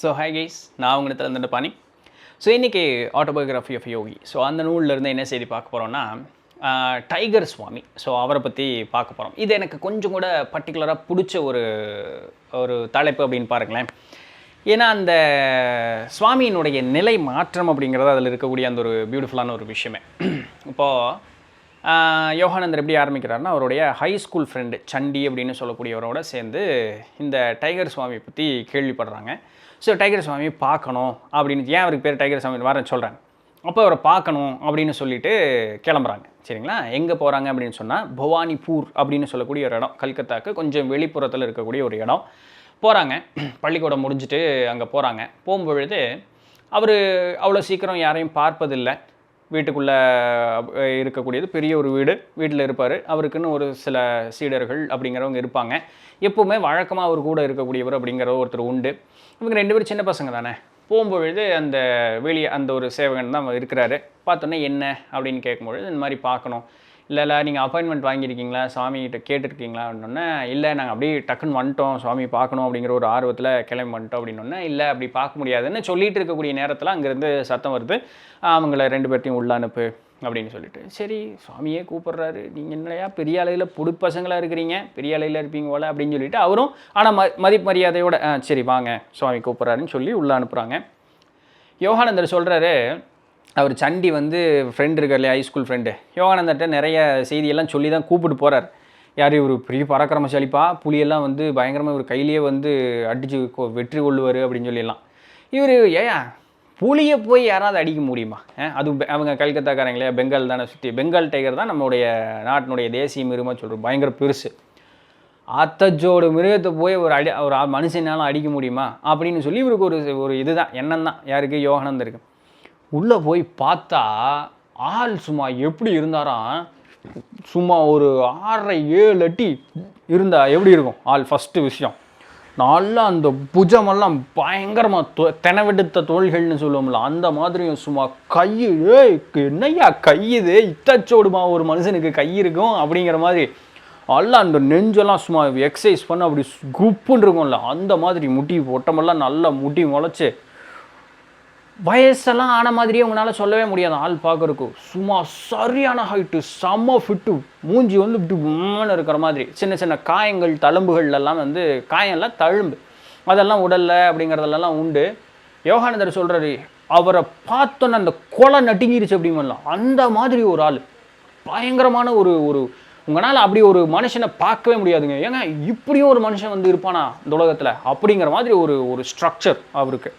So hi guys, நான் உங்களுக்கு தந்துட்டு பாணி. ஸோ இன்றைக்கி ஆட்டோபயோகிராஃபி ஆஃப் யோகி. ஸோ அந்த நூலில் என்ன செய்தி பார்க்க போகிறோன்னா, டைகர் சுவாமி. ஸோ அவரை பற்றி பார்க்க போகிறோம். இது எனக்கு கொஞ்சம் கூட பர்டிகுலராக பிடிச்ச ஒரு தலைப்பு அப்படின்னு பாருங்களேன். ஏன்னா அந்த சுவாமியினுடைய நிலை மாற்றம் அப்படிங்கிறது அதில் இருக்கக்கூடிய அந்த ஒரு பியூட்டிஃபுல்லான ஒரு விஷயமே. இப்போது யோகானந்தர் எப்படி ஆரம்பிக்கிறாருன்னா, அவருடைய ஹை ஸ்கூல் ஃப்ரெண்டு சண்டி அப்படின்னு சொல்லக்கூடியவரோட சேர்ந்து இந்த டைகர் சுவாமி பற்றி கேள்விப்படுறாங்க. ஸோ டைகர் சுவாமி பார்க்கணும் அப்படின்னு, ஏன் அவருக்கு பேர் டைகர் சுவாமி வரேன்னு சொல்கிறாங்க. அப்போ அவரை பார்க்கணும் அப்படின்னு சொல்லிட்டு கிளம்புறாங்க. சரிங்களா? எங்கே போகிறாங்க அப்படின்னு சொன்னால், பவானிபூர் அப்படின்னு சொல்லக்கூடிய ஒரு இடம், கல்கத்தாவுக்கு கொஞ்சம் வெளிப்புறத்தில் இருக்கக்கூடிய ஒரு இடம். போகிறாங்க, பள்ளிக்கூடம் முடிஞ்சுட்டு அங்கே போகிறாங்க. போகும்பொழுது அவர் அவ்வளோ சீக்கிரம் யாரையும் பார்ப்பதில்லை. வீட்டுக்குள்ளே இருக்கக்கூடியது பெரிய ஒரு வீட்டில் இருப்பார். அவருக்குன்னு ஒரு சில சீடர்கள் அப்படிங்கிறவங்க இருப்பாங்க. எப்போவுமே வழக்கமாக அவர் கூட இருக்கக்கூடியவர் அப்படிங்கிற ஒருத்தர் உண்டு. இவங்க 2 பேரும் சின்ன பசங்க தானே. போகும்பொழுது அந்த வெளியே அந்த ஒரு சேவகன் தான் இருக்கிறாரு. பார்த்தோன்னே என்ன அப்படின்னு கேட்கும்பொழுது, இந்த மாதிரி பார்க்கணும். இல்லை நீங்கள் அப்பாயின்மெண்ட் வாங்கியிருக்கீங்களா, சுவாமிகிட்ட கேட்டுருக்கீங்களா அப்படின்னோடனே, இல்லை நாங்கள் அப்படியே டக்குன்னு வந்துட்டோம், சுவாமி பார்க்கணும் அப்படிங்கிற ஒரு ஆர்வத்தில் கிளம்பி வந்துட்டோம் அப்படின்னோடனே, இல்லை அப்படி பார்க்க முடியாதுன்னு சொல்லிட்டு இருக்கக்கூடிய நேரத்தில் அங்கேருந்து சத்தம் வருது, அவங்கள 2 பேர்த்தையும் உள்ள அனுப்பு அப்படின்னு சொல்லிட்டு. சரி, சுவாமியே கூப்பிட்றாரு, நீங்கள் என்னையா பெரிய அலையில் புது பசங்களாக இருக்கிறீங்க, பெரிய அலையில் இருப்பீங்க போல அப்படின்னு சொல்லிட்டு அவரும் ஆனால் மதிப்பு மரியாதையோட சரி வாங்க சுவாமி கூப்பிட்றாருன்னு சொல்லி உள்ளே அனுப்புகிறாங்க. யோகானந்தர் சொல்கிறாரு, அவர் சண்டி ஃப்ரெண்டு இருக்கார் இல்லையா, ஹைஸ்கூல் ஃப்ரெண்டு, யோகானந்தர்கிட்ட நிறைய செய்தியெல்லாம் சொல்லி தான் கூப்பிட்டு போகிறார். யார் இவர் பெரிய பராக்கிரமசாலிப்பா, புலியெல்லாம் பயங்கரமாக இவர் கையிலேயே அடித்து வெற்றி கொள்ளுவார் அப்படின்னு சொல்லிடலாம். இவர் புலியை போய் யாராவது அடிக்க முடியுமா? அது அவங்க கல்கத்தாக்காரங்களே, பெங்கால் தானே சுற்றி, பெங்கால் டைகர் தான் நம்மளுடைய நாட்டினுடைய தேசிய மிருகமாக சொல்கிறோம், பயங்கர பெருசு. அத்தச்சோட மிருகத்தை போய் ஒரு மனுஷனாலும் அடிக்க முடியுமா அப்படின்னு சொல்லி இவருக்கு ஒரு இதுதான் எண்ணம் தான். யாருக்கு? யோகானந்தருக்கு. உள்ளே போய் பார்த்தா ஆள் சும்மா எப்படி இருந்தாராம், சும்மா ஒரு 6-7 அடி இருந்தா எப்படி இருக்கும் ஆள்? ஃபஸ்ட்டு விஷயம், நல்லா அந்த புஜமெல்லாம் பயங்கரமாக தெனவெடுத்த தோள்கள்னு சொல்லுவோம்ல, அந்த மாதிரியும் சும்மா கை, என்னையா கை இது இத்தச்சோடுமா ஒரு மனுஷனுக்கு கை இருக்கும் அப்படிங்கிற மாதிரி, எல்லாம் அந்த நெஞ்செல்லாம் சும்மா எக்ஸசைஸ் பண்ண அப்படி குப்புன்னு இருக்கும்ல, அந்த மாதிரி முட்டி ஒட்டமெல்லாம் நல்லா முட்டி முளைச்சி, வயசெல்லாம் ஆன மாதிரியே உங்களால் சொல்லவே முடியாது. ஆள் பார்க்குறக்கு சும்மா சரியான ஹைட்டு, செம்ம ஃபிட்டு, மூஞ்சி இப்படி இருக்கிற மாதிரி, சின்ன சின்ன காயங்கள் தழும்புகள்லாம் காயம்லாம் தழும்பு அதெல்லாம் உடலில் அப்படிங்கிறதெல்லாம் உண்டு. யோகானந்தர் சொல்கிறாரு, அவரை பார்த்தோன்னே அந்த கொலை நட்டுங்கிருச்சு அப்படிங்கலாம், அந்த மாதிரி ஒரு ஆள், பயங்கரமான ஒரு உங்களால் அப்படி ஒரு மனுஷனை பார்க்கவே முடியாதுங்க. ஏங்க இப்படியும் ஒரு மனுஷன் இருப்பானா இந்த உலகத்தில் அப்படிங்கிற மாதிரி ஒரு ஸ்ட்ரக்சர் அவருக்கு.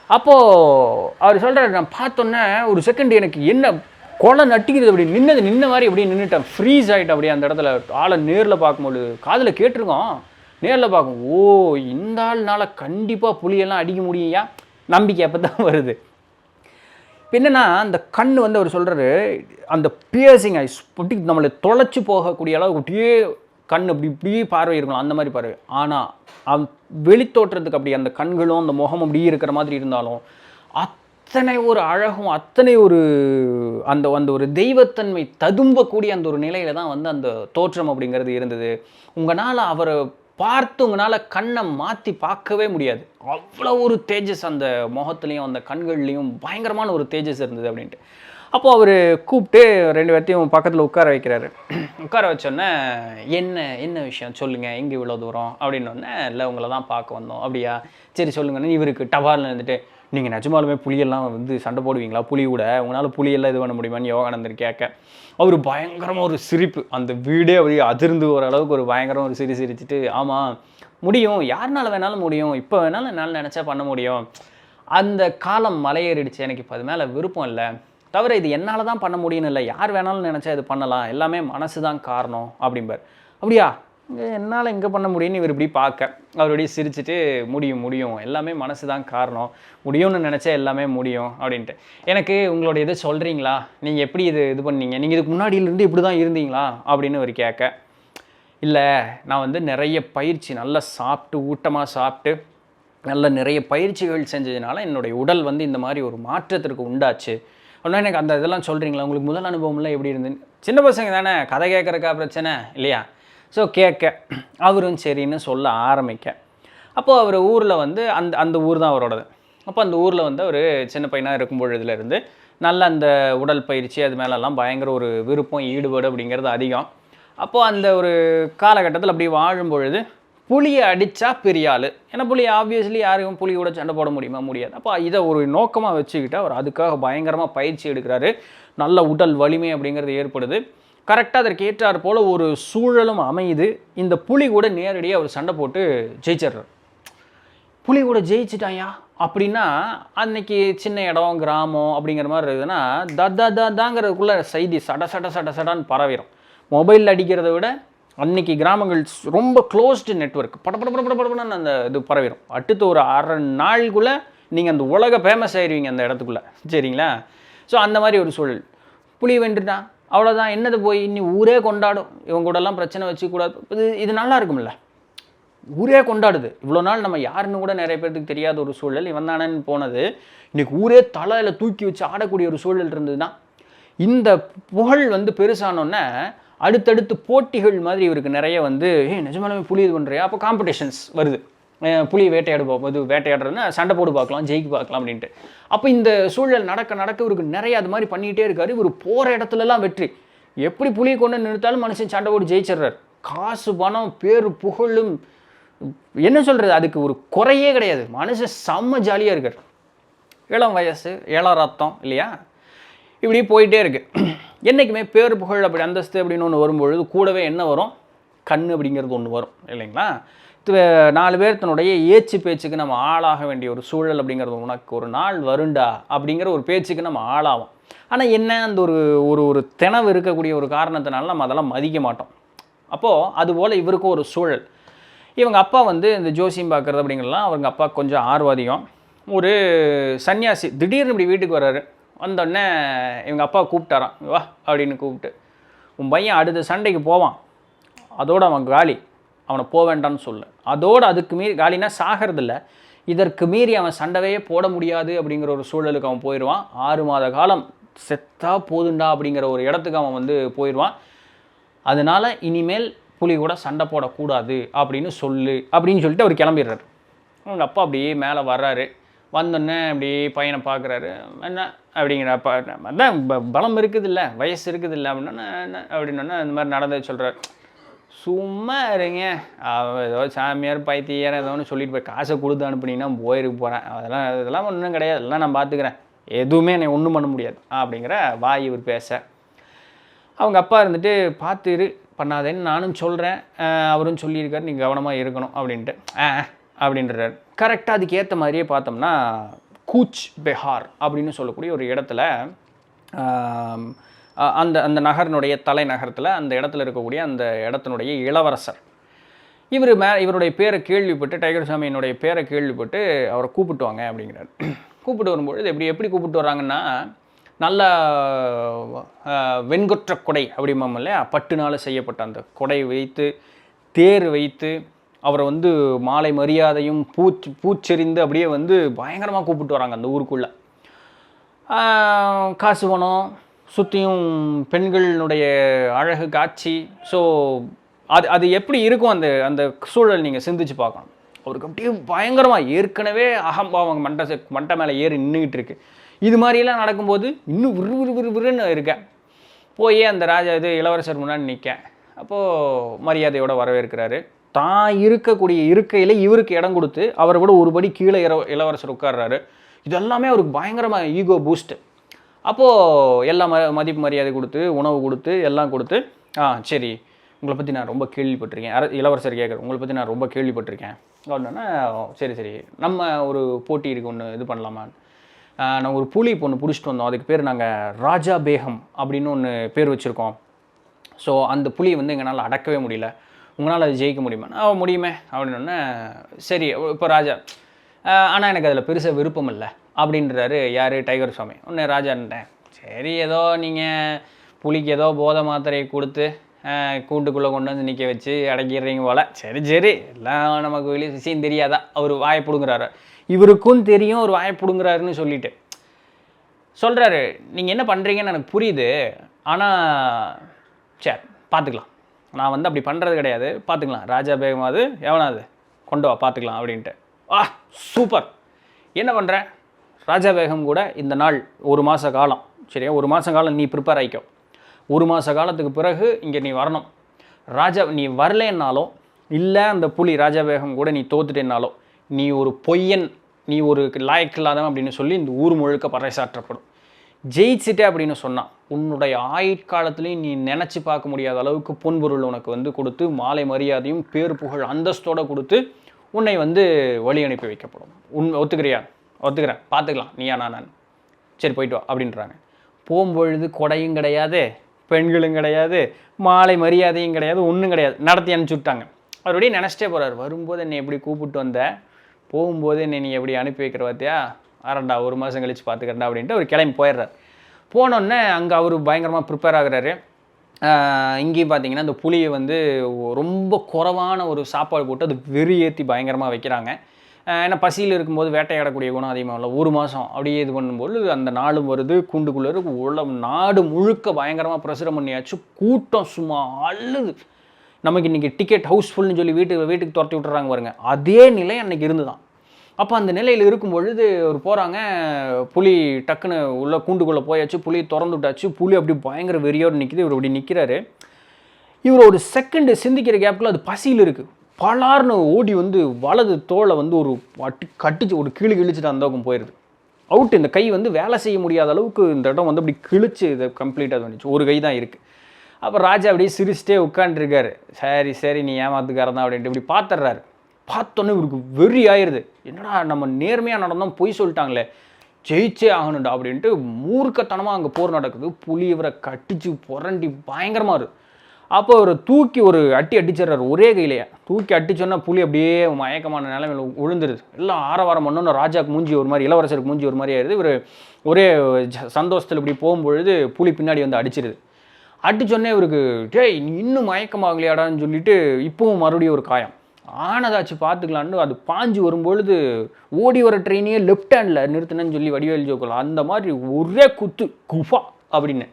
அப்போது அவர் சொல்கிறார், நான் பார்த்தோன்னே ஒரு செகண்ட் எனக்கு என்ன கொலை நட்டிக்கிறது, அப்படி நின்ன மாதிரி அப்படியே நின்றுட்டேன், ஃப்ரீஸ் ஆகிட்டேன் அப்படியே அந்த இடத்துல. ஆளை நேரில் பார்க்கும்போது காதில் கேட்டிருக்கோம், நேரில் பார்க்கும், ஓ இந்த ஆள்னால கண்டிப்பாக புலியெல்லாம் அடிக்க முடியா, நம்பிக்கை அப்போ தான் வருது. என்னென்னா அந்த கண் அவர் சொல்கிறாரு, அந்த பியர்சிங் ஐஸ் அப்படி நம்மளை தொலைச்சி போகக்கூடிய அளவுக்கு அப்படியே கண் இப்படியே பார்வை இருக்கலாம், அந்த மாதிரி பார்வை. ஆனால் வெளித்தோற்றத்துக்கு அப்படி அந்த கண்களும் அந்த முகம் அப்படி இருக்கிற மாதிரி இருந்தாலும் அத்தனை ஒரு அழகும், அத்தனை அந்த ஒரு தெய்வத்தன்மை ததும்பக்கூடிய அந்த ஒரு நிலையில தான் அந்த தோற்றம் அப்படிங்கிறது இருந்தது. உங்களால் அவரை பார்த்து உங்களால் கண்ணை மாற்றி பார்க்கவே முடியாது, அவ்வளோ ஒரு தேஜஸ் அந்த முகத்துலேயும் அந்த கண்கள்லேயும் பயங்கரமான ஒரு தேஜஸ் இருந்தது அப்படின்ட்டு. அப்போது அவர் கூப்பிட்டு 2 பேர்த்தையும் பக்கத்தில் உட்கார வைக்கிறாரு. உட்கார வச்சோன்னே, என்ன விஷயம் சொல்லுங்கள், எங்கே இவ்வளோ தூரம் அப்படின்னோடனே, இல்லை உங்களை தான் பார்க்க வந்தோம். அப்படியா, சரி சொல்லுங்கன்னு இவருக்கு டபால்னு நீங்கள் நிஜமாலுமே புலியெல்லாம் சண்டை போடுவீங்களா, புலி கூட உங்களால் புலியெல்லாம் இது பண்ண முடியுமான்னு யோகானந்தர் கேட்க, அவர் பயங்கரமாக ஒரு சிரிப்பு, அந்த வீடே அப்படியே அதிர்ந்து ஓரளவுக்கு ஒரு பயங்கரம் ஒரு சிரிச்சிட்டு, ஆமாம் முடியும், யாருனால வேணாலும் முடியும், இப்போ வேணாலும் என்னால் நினச்சா பண்ண முடியும், அந்த காலம் மலையேறிடுச்சு, எனக்கு இப்போ அது மேலே விருப்பம் இல்லை, தவிர இது என்னால் தான் பண்ண முடியும்னு இல்லை, யார் வேணாலும் நினச்சா இது பண்ணலாம், எல்லாமே மனசு தான் காரணம் அப்படிம்பார். அப்படியா, என்னால் எங்கே பண்ண முடியும்னு இவர் இப்படி பார்க்க, அவருடைய சிரிச்சுட்டு, முடியும் எல்லாமே மனசு தான் காரணம், முடியும்னு நினச்சா எல்லாமே முடியும் அப்படின்ட்டு. எனக்கு உங்களுடைய இதை சொல்கிறீங்களா, நீங்கள் எப்படி இது பண்ணீங்க, நீங்கள் இதுக்கு முன்னாடியிலேருந்து இப்படி தான் இருந்தீங்களா அப்படின்னு அவர் கேட்க, இல்லை நான் நிறைய பயிற்சி, நல்லா சாப்பிட்டு ஊட்டமாக சாப்பிட்டு நல்ல நிறைய பயிற்சிகள் செஞ்சதுனால என்னுடைய உடல் இந்த மாதிரி ஒரு மாற்றத்திற்கு உண்டாச்சு. ஒன்றா எனக்கு அந்த இதெல்லாம் சொல்கிறீங்களா, உங்களுக்கு முதல் அனுபவம்லாம் எப்படி இருந்துன்னு. சின்ன பசங்க தானே, கதை கேட்குறக்கா பிரச்சனை இல்லையா? ஸோ கேட்க அவரும் சரின்னு சொல்ல ஆரம்பிக்க, அப்போது அவர் ஊரில் வந்து அந்த அந்த ஊர் தான் அவரோடது. அப்போ அந்த ஊரில் வந்து அவர் சின்ன பையனாக இருக்கும் பொழுதுலேருந்து நல்ல அந்த உடல் பயிற்சி அது மேலெல்லாம் பயங்கர ஒரு விருப்பம், ஈடுபாடு அப்படிங்கிறது அதிகம். அப்போது அந்த ஒரு காலகட்டத்தில் அப்படி வாழும் பொழுது புலியை அடித்தா பெரிய ஆள். ஏன்னா புலி ஆப்வியஸ்லி யாருக்கும் புலி கூட சண்டை போட முடியுமா? முடியாது. அப்போ இதை ஒரு நோக்கமாக வச்சுக்கிட்டு அவர் அதுக்காக பயங்கரமாக பயிற்சி எடுக்கிறாரு. நல்ல உடல் வலிமை அப்படிங்கிறது ஏற்படுது. கரெக்டாக அதற்கு ஏற்றார் போல் ஒரு சூழலும் அமையுது. இந்த புலி கூட நேரடியாக அவர் சண்டை போட்டு ஜெயிச்சிட்றார். புலி கூட ஜெயிச்சிட்டாயா அப்படின்னா அன்னைக்கு சின்ன இடம் கிராமம் அப்படிங்கிற மாதிரி இருக்குதுன்னா தாங்கிறதுக்குள்ளே செய்தி சட சட சட சடான்னு பரவிடும். மொபைலில் அடிக்கிறத விட அன்னைக்கு கிராமங்கள் ரொம்ப க்ளோஸ்டு நெட்வொர்க் படப்படப்படப்படப்படன்னு அந்த இது பரவிடும். அடுத்து ஒரு அரை நாளுக்குள்ளே நீங்கள் அந்த உலக ஃபேமஸ் ஆயிடுவீங்க அந்த இடத்துக்குள்ளே. சரிங்களா? ஸோ அந்த மாதிரி ஒரு சூழல். புலி வென்றுட்டான், அவ்வளோதான். என்னது போய் இன்னி ஊரே கொண்டாடும். இவங்க கூடலாம் பிரச்சனை வச்சுக்கூடாது. இது நல்லா இருக்கும்ல, ஊரே கொண்டாடுது. இவ்வளோ நாள் நம்ம யாருன்னு கூட நிறைய பேருக்கு தெரியாத ஒரு சூழல் இவன் தானேன்னு போனது. இன்றைக்கி ஊரே தலையில் தூக்கி வச்சு ஆடக்கூடிய ஒரு சூழல் இருந்தது தான். இந்த புகழ் வந்து பெருசானோன்னே அடுத்தடுத்து போட்டிகள் மாதிரி இவருக்கு நிறைய வந்து நிஜமாலுமே புலி இது பண்ணுறியா, அப்போ காம்படிஷன்ஸ் வருது. புலி வேட்டையாடுறதுன்னா சண்டை போட்டு பார்க்கலாம், ஜெயிக்கு பார்க்கலாம் அப்படின்ட்டு. அப்போ இந்த சூழல் நடக்க நடக்க இவருக்கு நிறைய அது மாதிரி பண்ணிகிட்டே இருக்காரு. இவர் போகிற இடத்துலலாம் வெற்றி. எப்படி புலியை கொண்டு நிறுத்தாலும் மனுஷன் சண்டை போட்டு ஜெயிச்சிடுறாரு. காசு பணம் பேர் புகழும் என்ன சொல்கிறது, அதுக்கு ஒரு குறையே கிடையாது. மனுஷன் செம்ம ஜாலியாக இருக்கார். இளம் வயசு, இளம் ரத்தம் இல்லையா, இப்படி போயிட்டே இருக்கு. என்றைக்குமே பேர் புகழ் அப்படி அந்தஸ்து அப்படின்னு ஒன்று வரும்பொழுது கூடவே என்ன வரும், கண் அப்படிங்கிறது ஒன்று வரும் இல்லைங்களா. 4 பேர்த்தனுடைய ஏச்சு பேச்சுக்கு நம்ம ஆளாக வேண்டிய ஒரு சூழல் அப்படிங்கிறது உனக்கு ஒரு நாள் வருண்டா அப்படிங்கிற ஒரு பேச்சுக்கு நம்ம ஆளாகும். ஆனால் என்ன அந்த ஒரு ஒரு ஒரு திணவு இருக்கக்கூடிய ஒரு காரணத்தினால நம்ம அதெல்லாம் மதிக்க மாட்டோம். அப்போது அதுபோல் இவருக்கும் ஒரு சூழல். இவங்க அப்பா வந்து இந்த ஜோசியம் பார்க்குறது அப்படிங்கிறலாம் அவங்க அப்பா கொஞ்சம் ஆர்வாதியம். ஒரு சன்னியாசி திடீர்னு இப்படி வீட்டுக்கு வர்றாரு. வந்தோடனே இவங்க அப்பா கூப்பிட்டாரான், வா அப்படின்னு கூப்பிட்டு, உன் பையன் அடுத்த சண்டைக்கு போவான், அதோடு அவன் காலி, அவனை போக வேண்டான்னு சொல்லு. அதோடு அதுக்கு மீறி காலினா சாகிறதில்ல, இதற்கு மீறி அவன் சண்டையே போட முடியாது அப்படிங்கிற ஒரு சூழலுக்கு அவன் போயிடுவான். 6 மாத காலம் செத்தா போதுண்டா அப்படிங்கிற ஒரு இடத்துக்கு அவன் வந்து போயிடுவான். அதனால் இனிமேல் புலி கூட சண்டை போடக்கூடாது அப்படின்னு சொல்லு அப்படின்னு சொல்லிட்டு அவர் கிளம்பிடுறாரு. அவங்க அப்பா அப்படியே மேலே வர்றாரு. வந்தோடனே அப்படி பையனை பார்க்குறாரு. என்ன அப்படிங்கிற அப்பா, அதான் பலம் இருக்குது இல்லை, வயசு இருக்குது இல்லை அப்படின்னா என்ன அப்படின்னோடனே இந்த மாதிரி நடந்தது சொல்கிறார். சும்மா இருங்க, ஏதோ சாமியார் பைத்தியார் ஏதோ ஒன்று சொல்லிட்டு போய் காசை கொடுத்து அனுப்புனீங்கன்னா போயிருக்கு போகிறேன், இதெல்லாம் ஒன்றும் கிடையாது, எல்லாம் நான் பார்த்துக்கிறேன், எதுவுமே என்னை ஒன்றும் பண்ண முடியாது அப்படிங்கிற வாய் இவர் பேச. அவங்க அப்பா இருந்துட்டு பார்த்துரு பண்ணாதேன்னு நானும் சொல்கிறேன், அவரும் சொல்லியிருக்காரு நீ கவனமாக இருக்கணும் அப்படின்ட்டு அப்படின்றார். கரெக்டாக அதுக்கு ஏற்ற மாதிரியே பார்த்தோம்னா கூச் பெஹார் அப்படின்னு சொல்லக்கூடிய ஒரு இடத்துல அந்த அந்த நகரனுடைய தலைநகரத்தில் அந்த இடத்துல இருக்கக்கூடிய அந்த இடத்தினுடைய இளவரசர் இவருடைய பேரை கேள்விப்பட்டு, டைகர் சாமியினுடைய பேரை கேள்விப்பட்டு அவரை கூப்பிட்டுவாங்க அப்படிங்கிறார். கூப்பிட்டு வரும்பொழுது எப்படி கூப்பிட்டு வராங்கன்னா, நல்ல வெண்கொற்ற கொடை அப்படிமாம் இல்லையா, பட்டுனால் செய்யப்பட்ட அந்த கொடை வைத்து தேர் வைத்து அவரை வந்து மாலை மரியாதையும் பூச்செறிந்து அப்படியே வந்து பயங்கரமாக கூப்பிட்டு வராங்க அந்த ஊருக்குள்ளே. காசு பணம் சுற்றியும் பெண்களினுடைய அழகு காட்சி. ஸோ அது எப்படி இருக்கும் அந்த அந்த சூழல் நீங்கள் சிந்திச்சு பார்க்கணும். அவருக்கு அப்படியே பயங்கரமாக ஏற்கனவே அகம்பாவம் மண்டை மேலே ஏறி நின்றுக்கிட்டு இருக்கு. இது மாதிரிலாம் நடக்கும்போது இன்னும் விறுவிறுன்னு இருக்கேன். போய் அந்த இளவரசர் முன்னாடி நிற்க. அப்போது மரியாதையோடு வரவேற்கிறாரு. தான் இருக்கக்கூடிய இருக்கையில் இவருக்கு இடம் கொடுத்து அவரை கூட ஒருபடி கீழே இளவரசர் உட்கார்றாரு. இதெல்லாமே அவருக்கு பயங்கரமாக ஈகோ பூஸ்ட்டு. அப்போது எல்லாம் மதிப்பு மரியாதை கொடுத்து உணவு கொடுத்து எல்லாம் கொடுத்து, சரி உங்களை பற்றி நான் ரொம்ப கேள்விப்பட்டிருக்கேன், இளவரசர் கேட்குறேன், உங்களை பற்றி நான் ரொம்ப கேள்விப்பட்டிருக்கேன் அப்படின்னா, சரி நம்ம ஒரு போட்டி இருக்குது, ஒன்று இது பண்ணலாமான்னு. நாங்கள் ஒரு புலி பொண்ணு பிடிச்சிட்டு வந்தோம், அதுக்கு பேர் நாங்கள் ராஜா பேகம் அப்படின்னு ஒன்று பேர் வச்சுருக்கோம். ஸோ அந்த புலியை வந்து எங்களால் அடக்கவே முடியல, உங்களால் அது ஜெயிக்க முடியுமா? முடியுமே அப்படின்னோடனே, சரி இப்போ ராஜா, ஆனால் எனக்கு அதில் பெருசாக விருப்பம் இல்லை அப்படின்றாரு. யார்? டைகர் சாமி. ஒன்று ராஜான்ட்டேன், சரி ஏதோ நீங்கள் புலிக்கு ஏதோ போதை மாத்திரையை கொடுத்து கூண்டுக்குள்ளே கொண்டு வந்து நிற்க வச்சு அடக்கிடுறீங்க போல், சரி எல்லாம் நமக்கு வெளியே விஷயம் தெரியாதா, அவர் வாயை பிடுங்குறாரு. இவருக்கும் தெரியும் ஒரு வாயை பிடுங்குறாருன்னு சொல்லிட்டு சொல்கிறாரு. நீங்கள் என்ன பண்ணுறீங்கன்னு எனக்கு புரியுது, ஆனால் சரி பார்த்துக்கலாம், நான் வந்து அப்படி பண்ணுறது கிடையாது, பார்த்துக்கலாம். ராஜா பேகமாவது எவனாவது கொண்டு வா பார்த்துக்கலாம் அப்படின்ட்டு. சூப்பர், என்ன பண்ணுற? ராஜா பேகம் கூட இந்த நாள் 1 மாத காலம், சரியா, 1 மாத காலம் நீ ப்ரிப்பேர் ஆகிக்கோ. 1 மாத காலத்துக்கு பிறகு இங்கே நீ வரணும். ராஜா நீ வரலேன்னாலும், இல்லை அந்த புலி ராஜா பேகம் கூட நீ தோத்துட்டேன்னாலும், நீ ஒரு பொய்யன், நீ ஒரு லாயக்கில்லாதவன் அப்படின்னு சொல்லி இந்த ஊர் முழுக்க பறைசாற்றப்படும். ஜெயிச்சிட்டே அப்படின்னு சொன்னான், உன்னுடைய ஆயுட்காலத்துலேயும் நீ நினச்சி பார்க்க முடியாத அளவுக்கு பொன்பொருள் உனக்கு வந்து கொடுத்து, மாலை மரியாதையும் பேர் புகழ் அந்தஸ்தோடு கொடுத்து உன்னை வந்து வழி அனுப்பி வைக்கப்படும். ஒத்துக்கிறியா? ஒத்துக்கிறேன், பார்த்துக்கலாம், நீயா நான். சரி போயிட்டு வா அப்படின்றாங்க. போகும்பொழுது கொடையும் கிடையாது, பெண்களும் கிடையாது, மாலை மரியாதையும் கிடையாது, ஒன்றும் கிடையாது, நடத்தி அனுப்பிச்சி விட்டாங்க. அவருடைய நினச்சிட்டே போகிறார், வரும்போது என்னை எப்படி கூப்பிட்டு வந்த, போகும்போது என்னை நீ எப்படி அனுப்பி வைக்கிற பார்த்தியா, அரண்டா 1 மாதம் கழித்து பார்த்துக்கிறண்டா அப்படின்ட்டு அவர் கிளம்பி போயிடுறார். போனோடனே அங்கே அவர் பயங்கரமாக ப்ரிப்பேர் ஆகுறாரு. இங்கேயும் பார்த்தீங்கன்னா இந்த புளியை வந்து ரொம்ப குறைவான ஒரு சாப்பாடு போட்டு அது வெறி ஏற்றி பயங்கரமாக வைக்கிறாங்க. ஏன்னா பசியில் இருக்கும்போது வேட்டையாடக்கூடிய குணம் அதிகமாக இல்லை. 1 மாதம் அப்படியே இது பண்ணும்போது அந்த நாளும் வருது, கூண்டுக்குள்ளே உள்ள நாடு முழுக்க பயங்கரமாக பிரசுரம் பண்ணியாச்சு. கூட்டம் சும்மா அள்ளுது. நமக்கு இன்றைக்கி டிக்கெட் ஹவுஸ்ஃபுல்னு சொல்லி வீட்டுக்கு துரத்தி விட்டுறாங்க பாருங்க, அதே நிலை அன்றைக்கி இருந்து தான். அப்போ அந்த நிலையில் இருக்கும் பொழுது ஒரு போகிறாங்க, புலி டக்குன்னு உள்ள கூண்டுக்குள்ளே போயாச்சு, புலி திறந்து விட்டாச்சு. புலி அப்படி பயங்கர வெறியோடு நிற்கிது. இவர் அப்படி நிற்கிறாரு. இவர் ஒரு செகண்டு சிந்திக்கிற கேப்பில் அது பசியில் இருக்குது. பலார்னு ஓடி வந்து வலது தோலை வந்து ஒரு கட்டிச்சு, ஒரு கிழிச்சிட்டு அந்த பக்கம் போயிடுது. அவுட்டு. இந்த கை வந்து வேலை செய்ய முடியாத அளவுக்கு இந்த இடம் வந்து அப்படி கிழிச்சு இதை கம்ப்ளீட்டாக வந்துச்சு. ஒரு கை தான் இருக்குது. அப்போ ராஜா அப்படியே சிரிச்சிட்டே உட்காந்துருக்காரு. சரி நீ ஏமாத்துக்காரன் தான் அப்படின்ட்டு இப்படி பார்த்துட்றாரு. பார்த்தோன்னே இவருக்கு வெறி ஆயிடுது. என்னடா நம்ம நேர்மையாக நடந்தோம், பொய் சொல்லிட்டாங்களே, ஜெயிச்சே ஆகணும்டா அப்படின்ட்டு மூர்க்கத்தனமாக அங்கே போர் நடக்குது. புலி இவரை கட்டிச்சு புரண்டி பயங்கரமாக இருக்குது. அப்போ அவர் தூக்கி ஒரு அடிச்சிடுறாரு ஒரே கையிலையே. தூக்கி அடிச்சோன்னா புலி அப்படியே மயக்கமான நிலைமையில் விழுந்துருது. எல்லாம் ஆரவாரம் பண்ணோன்னு ராஜாவுக்கு மூஞ்சி ஒரு மாதிரி, இளவரசருக்கு மூஞ்சி ஒரு மாதிரி ஆயிடுது. இவர் ஒரே சந்தோஷத்தில் இப்படி போகும்பொழுது புலி பின்னாடி வந்து அடிச்சிருது. அடிச்சோடனே இவருக்கு டேய் நீ இன்னும் மயக்கமாகலையாடான்னு சொல்லிட்டு இப்போவும் மறுபடியும் ஒரு காயம் ஆனதாச்சு பார்த்துக்கலான்னு அது பாஞ்சு வரும்பொழுது ஓடி வர ட்ரெயினையே லெஃப்ட் ஹேண்டில் நிறுத்தினேன்னு சொல்லி வடிவேல் ஜோக்கலாம் அந்த மாதிரி ஒரே குத்து குஃபா அப்படின்னு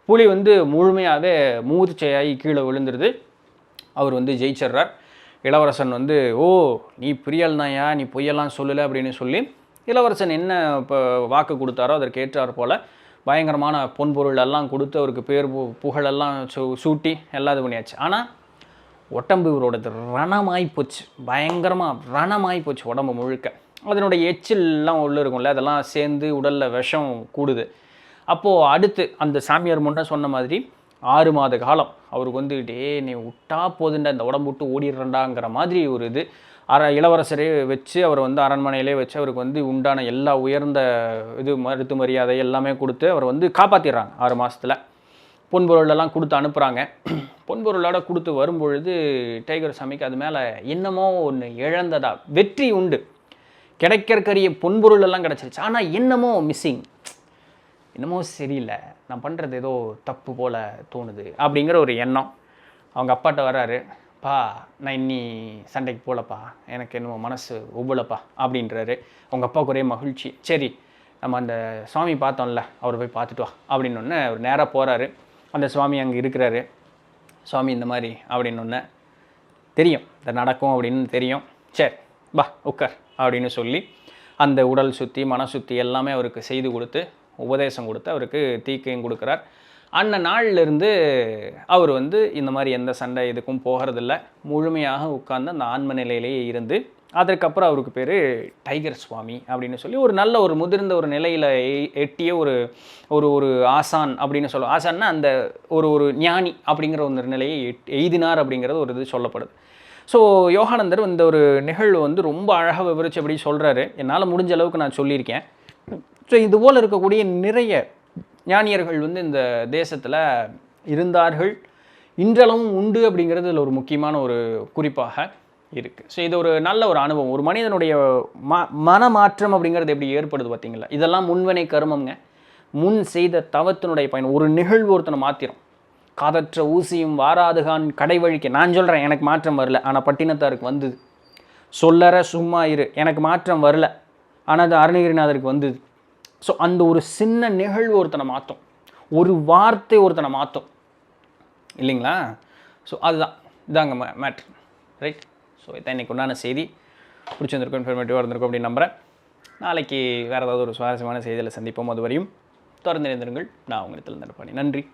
புலி வந்து முழுமையாகவே மூர்ச்சையாகி கீழே விழுந்துருது. அவர் வந்து ஜெயிச்சிட்றார். இளவரசன் வந்து ஓ நீ பிரியல் தான்யா, நீ பொய்யெல்லாம் சொல்லலை அப்படின்னு சொல்லி இளவரசன் என்ன இப்போ வாக்கு கொடுத்தாரோ அதற்கு ஏற்றார் போல் பயங்கரமான பொன்பொருள் எல்லாம் கொடுத்து அவருக்கு பேர் புகழெல்லாம் சூட்டி எல்லாம் இது பண்ணியாச்சு. ஆனால் உடம்பு இவரோடது ரணமாகி போச்சு, பயங்கரமாக ரணமாகி போச்சு உடம்பு முழுக்க. அதனுடைய எச்சில்லாம் உள்ளே இருக்கும்ல, அதெல்லாம் சேர்ந்து உடலில் விஷம் கூடுது. அப்போது அடுத்து அந்த சாமியார் முன்னே சொன்ன மாதிரி 6 மாத காலம் அவருக்கு வந்து டே நீ விட்டா போதுண்டா இந்த உடம்பு விட்டு ஓடிடுறண்டாங்கிற மாதிரி ஒரு இது இளவரசரே வச்சு அவரை வந்து அரண்மனையிலே வச்சு அவருக்கு வந்து உண்டான எல்லா உயர்ந்த இது மருத்து மரியாதை எல்லாமே கொடுத்து அவரை வந்து காப்பாற்றிடுறாங்க. 6 மாதத்தில் பொன்பொருளெல்லாம் கொடுத்து அனுப்புகிறாங்க. பொன்பொருளோட கொடுத்து வரும்பொழுது டைகர் சாமிக்கு அது மேலே என்னமோ ஒன்று இழந்ததா, வெற்றி உண்டு, கிடைக்கிறக்கரிய பொன்பொருள் எல்லாம் கிடச்சிருச்சு, ஆனால் என்னமோ மிஸ்ஸிங், என்னமோ சரியில்லை, நான் பண்ணுறது ஏதோ தப்பு போல் தோணுது அப்படிங்கிற ஒரு எண்ணம். அவங்க அப்பாட்ட வர்றாரு, பா நான் இன்னி சண்டைக்கு போகலப்பா, எனக்கு என்னமோ மனசு ஒவ்வொலப்பா அப்படின்றாரு. அவங்க அப்பாவுக்கு ஒரே மகிழ்ச்சி. சரி நம்ம அந்த சுவாமி பார்த்தோம்ல அவரை போய் பார்த்துட்டு வா அப்படின்னொன்னே அவர் நேராக போகிறாரு. அந்த சுவாமி அங்கே இருக்கிறாரு. சுவாமி இந்த மாதிரி அப்படின்னொன்னே தெரியும் இந்த நடக்கும் அப்படின்னு தெரியும். சரி பா உட்கார் அப்படின்னு சொல்லி அந்த உடல் சுற்றி மன சுற்றி எல்லாமே அவருக்கு செய்து கொடுத்து உபதேசம் கொடுத்து அவருக்கு தீக்கையும் கொடுக்குறார். அந்த நாள்லேருந்து அவர் வந்து இந்த மாதிரி எந்த சண்டை இதுக்கும் போகிறதில்ல, முழுமையாக உட்கார்ந்து அந்த ஆன்ம நிலையிலேயே இருந்து அதற்கப்புறம் அவருக்கு பேர் டைகர் சுவாமி அப்படின்னு சொல்லி ஒரு நல்ல ஒரு முதிர்ந்த ஒரு நிலையில் எட்டிய ஒரு ஒரு ஒரு ஆசான் அப்படின்னு சொல்லுவோம். ஆசான்னா அந்த ஒரு ஞானி அப்படிங்கிற ஒரு நிலையை எய்தினார் அப்படிங்கிறது ஒரு இது சொல்லப்படுது. ஸோ யோகானந்தர் இந்த ஒரு நிகழ்வு வந்து ரொம்ப அழகாக விவரித்து எப்படி சொல்கிறாரு. என்னால் முடிஞ்ச அளவுக்கு நான் சொல்லியிருக்கேன். ஸோ இதுபோல் இருக்கக்கூடிய நிறைய ஞானியர்கள் வந்து இந்த தேசத்தில் இருந்தார்கள், இன்றளவும் உண்டு அப்படிங்கிறது இதில் ஒரு முக்கியமான ஒரு குறிப்பாக இருக்குது. ஸோ இது ஒரு நல்ல ஒரு அனுபவம். ஒரு மனிதனுடைய மனமாற்றம் அப்படிங்கிறது எப்படி ஏற்படுது பார்த்தீங்களா? இதெல்லாம் முன்வினை கர்மங்க, முன் செய்த தவத்தினுடைய பயன். ஒரு நிகழ்வு ஒருத்தனை மாத்திரம், காதற்ற ஊசியும் வாராதுகான் கடை வழிக்க. நான் சொல்கிறேன் எனக்கு மாற்றம் வரல, ஆனால் பட்டினத்தாருக்கு வந்தது. சொல்லற சும்மா இரு, எனக்கு மாற்றம் வரல, ஆனால் அது அருணகிரிநாதருக்கு வந்தது. ஸோ அந்த ஒரு சின்ன நிகழ்வு ஒருத்தனை மாற்றும், ஒரு வார்த்தை ஒருத்தனை மாற்றும் இல்லைங்களா? ஸோ அதுதான் இதாங்க மேட்ரு, ரைட்? ஸோ இதான் இன்றைக்கி உண்டான செய்தி. பிடிச்சிருந்திருக்கும், இன்ஃபர்மேட்டிவாக இருந்திருக்கும் அப்படின்னு நம்புகிறேன். நாளைக்கு வேறு ஏதாவது ஒரு சுவாரஸ்யமான செய்தியில் சந்திப்போம். அது வரையும் தொடர்ந்து இணைந்திருங்கள். நான் உங்கள் தண்டபாணி. நன்றி.